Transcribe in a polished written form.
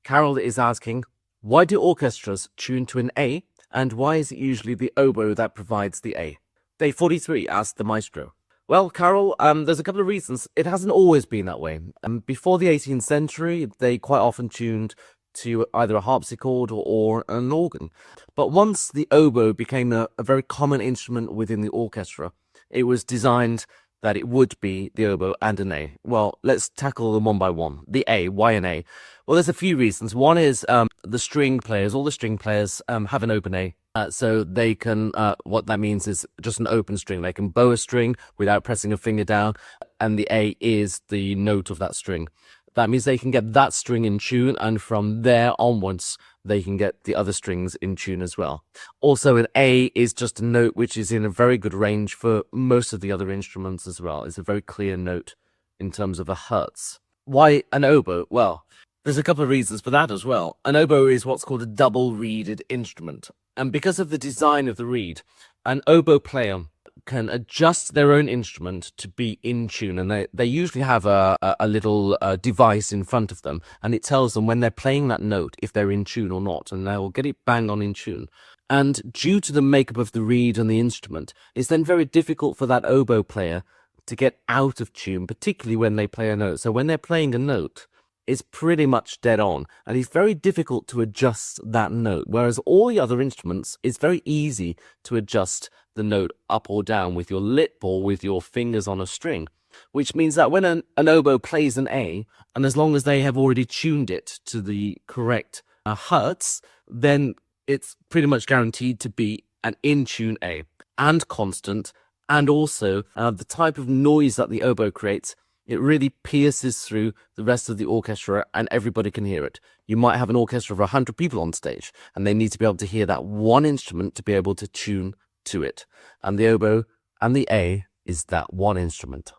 Carol is asking, why do orchestras tune to an A, and why is it usually the oboe that provides the A? Day 43, Ask the Maestro. Well, Carol, there's a couple of reasons. It hasn't always been that way. Before the 18th century, they quite often tuned to either a harpsichord or an organ. But once the oboe became a very common instrument within the orchestra, it was designed that it would be the oboe and an A. Well, let's tackle them one by one. The A, why an A? Well, there's a few reasons. One is the string players, all the string players have an open A. So they can, what that means is just an open string. They can bow a string without pressing a finger down, and the A is the note of that string. That means they can get that string in tune, and from there onwards, they can get the other strings in tune as well. Also, an A is just a note which is in a very good range for most of the other instruments as well. It's a very clear note in terms of a hertz. Why an oboe? Well, there's a couple of reasons for that as well. An oboe is what's called a double-reeded instrument. And because of the design of the reed, an oboe player can adjust their own instrument to be in tune, and they usually have a little device in front of them, and it tells them when they're playing that note if they're in tune or not, and they will get it bang on in tune. And due to the makeup of the reed and the instrument, it's then very difficult for that oboe player to get out of tune, particularly when they play a note. So when they're playing a note, it's pretty much dead on, and it's very difficult to adjust that note, whereas all the other instruments, it's very easy to adjust the note up or down with your lip or with your fingers on a string, which means that when an oboe plays an A, and as long as they have already tuned it to the correct hertz, then it's pretty much guaranteed to be an in-tune A, and constant, and also the type of noise that the oboe creates, it really pierces through the rest of the orchestra and everybody can hear it. You might have an orchestra of 100 people on stage, and they need to be able to hear that one instrument to be able to tune to it. And the oboe and the A is that one instrument.